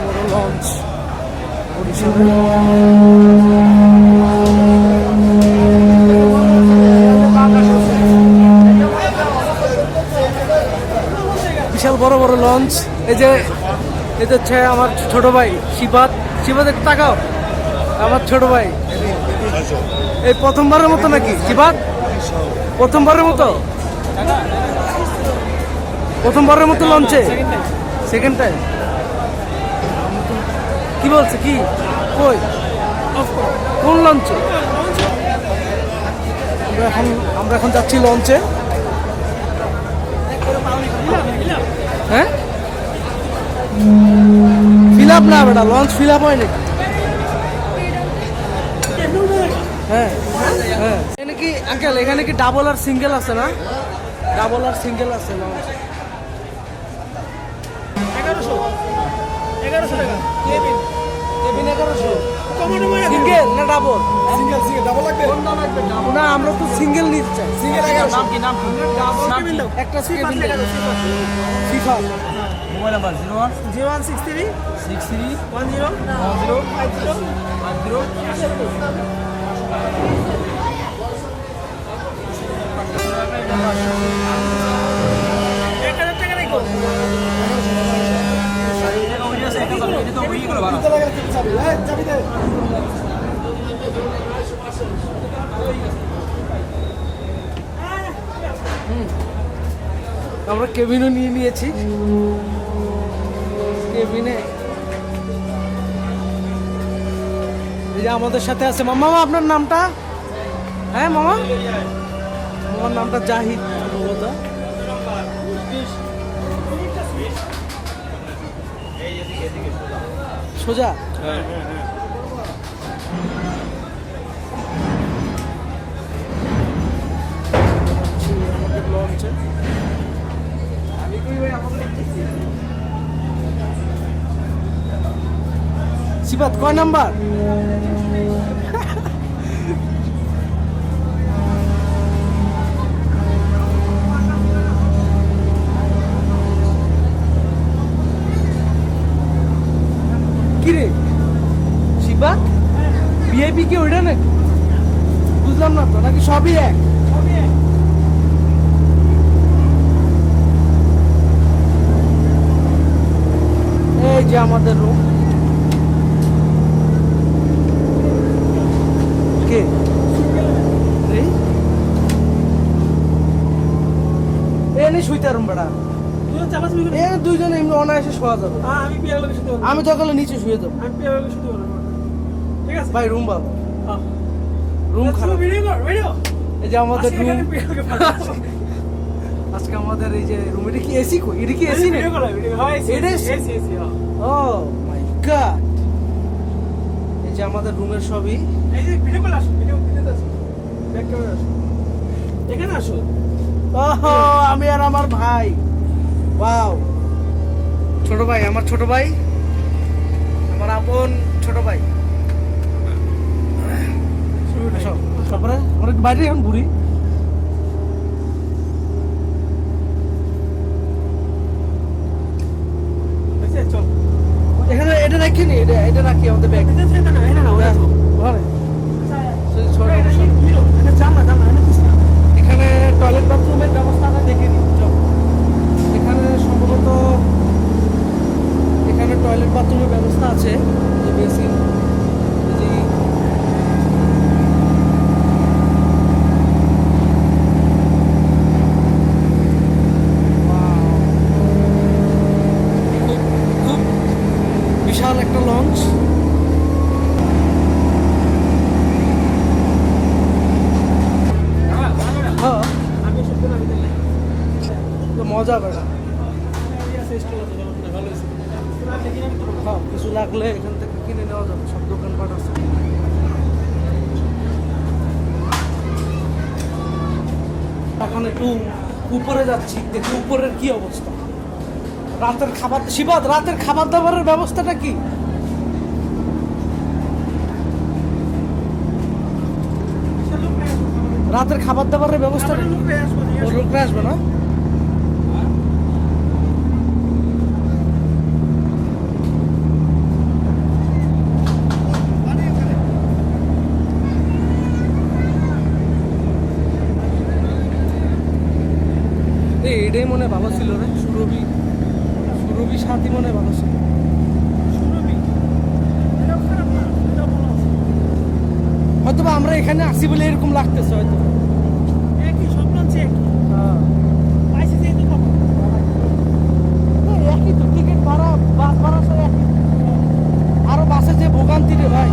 বড় লঞ্চ বিশাল বড় বড় লঞ্চ। এই যে এটা হচ্ছে আমার ছোট ভাই শিবাত। শিবাত একটু তাকাও, আমার ছোট ভাই। এই প্রথমবারের মতো নাকি শিবাত? প্রথমবারের মতো, প্রথমবারের মতো লঞ্চে সেকেন্ড টাইম। কি বলছে কি কই কোন লঞ্চে? আমরা এখন যাচ্ছি লঞ্চে। হ্যাঁ ফিল আপ না বেটা, লঞ্চ ফিল আপ হয় নাকি? হ্যাঁ হ্যাঁ। এখানে কি আঙ্কেল, এখানে কি ডাবল আর সিঙ্গেল আছে না? ডাবল আর সিঙ্গেল আছে লঞ্চ। 1100 টাকা কেবিন। কেবিন 1100। সিঙ্গেল না ডাবল? সিঙ্গেল সিঙ্গেল ডাবল লাগবে? কোনটা লাগবে? ডাবল না, আমরা তো সিঙ্গেল নিতে চাই। সিঙ্গেল 1100। নাম কি? নাম কি? ডাবল একটা কেবিন ফিফা। মোবাইল নাম্বার 0163 63 10 10 50 1000 টাকা রাখো। চাবি দে। আমরা কেবিনও নিয়ে নিয়েছি। কেবিনে এই যে আমাদের সাথে আছে মামা। আপনার নামটা? হ্যাঁ মামা, আমার নামটা জাহিদ সম্ভবত। সোজা লঞ্চে সিবাত কয় নাম্বার? কিরে সিবাত, ভিআইপি কি ওইটা নাকি? বুঝলাম না তো, নাকি সবই এক? এই যে আমাদের রুম। কে এনে শুইতে রুম বেড়া? দুইজনে এমনি অনায়াসে শোয়া যাবে। আমি তো গেলে নিচে শুয়ে যাবো। ভাই রুম ভালো, রুম খারাপ। এই যে আমাদের রুম আজকে আমাদের এই যে রুম, এটা কি এসি? কই এটা কি এসি না? ও মাই গড। এই যে আমাদের রুমের সবই। এখানে আসো। ওহো আমি আর আমার ভাই। ওয়াও, ছোট ভাই, আমার ছোট ভাই, আমার আপন ছোট ভাই। তারপরে আমরা বাইরে এখন ঘুরি। এখানে এটা রাখি নি, এটা রাখি আমাদের ব্যাগ। এখানে টয়লেট বাথরুমের ব্যবস্থাটা দেখে নিই। এখানে সম্ভবত এখানে টয়লেট বাথরুমের ব্যবস্থা আছে। যে বেসিন, খুব বিশাল একটা লঞ্চ। মজা বেড়া। হ্যাঁ কিছু লাগলে এখান থেকে কিনে নেওয়া যাবে, সব দোকানপাট আছে। এখন একটু উপরে যাচ্ছি, দেখি উপরের কি অবস্থা। রাতের খাবার, শিবাদ রাতের খাবার দাবারের ব্যবস্থাটা কি? রাতের খাবার দাবারের ব্যবস্থা লোকরা আসবে না? এটাই মনে হয় ভালো ছিল রে, সুরভি সাথী মনে হয় ভালো ছিল। হয়তো বা আমরা এখানে আসি বলে এরকম লাগতেছে হয়তো। একই সব লঞ্চে হ্যাঁ পাইছে যে এই কখন একই তো, টিকিট ভাড়া বাস ভাড়া সব একই। আরো বাসে যে ভোগান্তি রে ভাই।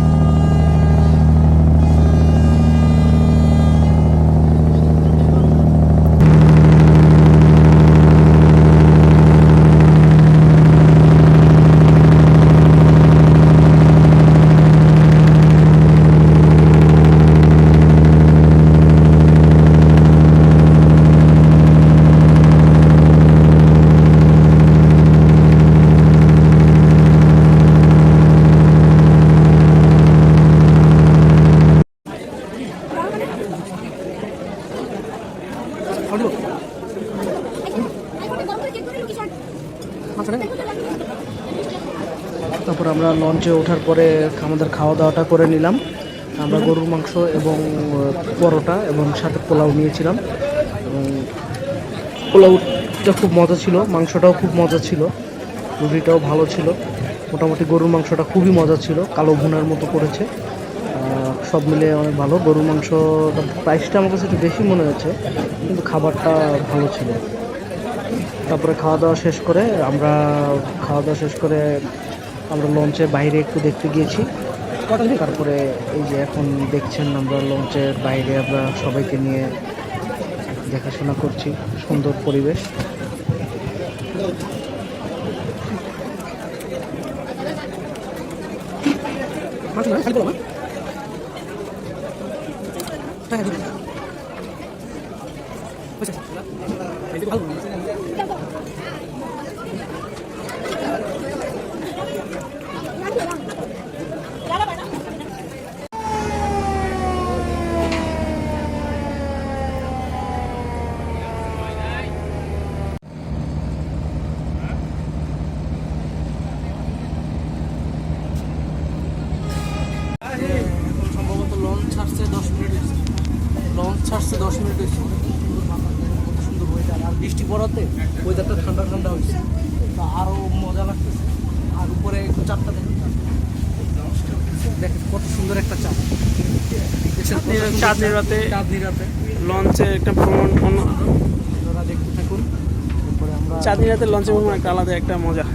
তারপর আমরা লঞ্চে ওঠার পরে আমাদের খাওয়া দাওয়াটা করে নিলাম। আমরা গরুর মাংস এবং পরোটা এবং সাথে পোলাও নিয়েছিলাম, এবং পোলাওটা খুব মজা ছিল, মাংসটাও খুব মজা ছিল, রুটিটাও ভালো ছিল। মোটামুটি গরুর মাংসটা খুবই মজা ছিল, কালো ভুনার মতো করেছে। সব মিলে অনেক ভালো। গরুর মাংস প্রাইসটা আমার কাছে একটু বেশি মনে হয়েছে, কিন্তু খাবারটা ভালো ছিল। তারপরে খাওয়া দাওয়া শেষ করে আমরা লঞ্চের বাইরে একটু দেখতে গিয়েছি। তারপরে এই যে এখন দেখছেন আমরা লঞ্চের বাইরে আমরা সবাইকে নিয়ে দেখাশোনা করছি, সুন্দর পরিবেশ। সম্ভবত লঞ্চ ছাড়ছে 10 মিনিট হয়েছে। কত সুন্দর ওয়েদার, আর বৃষ্টি পড়াতে ওয়েদারটা ঠান্ডা ঠান্ডা হয়েছে, তো আরও মজা লাগতেছে। আর উপরে একটু চাপটা দেখেন কত সুন্দর একটা চাপ। চাঁদনি রাতে লঞ্চে একটা ভ্রমণ আপনারা দেখতে থাকুন। তারপরে আমরা চাঁদনি রাতে লঞ্চে ভ্রমণ একটা আলাদা একটা মজা।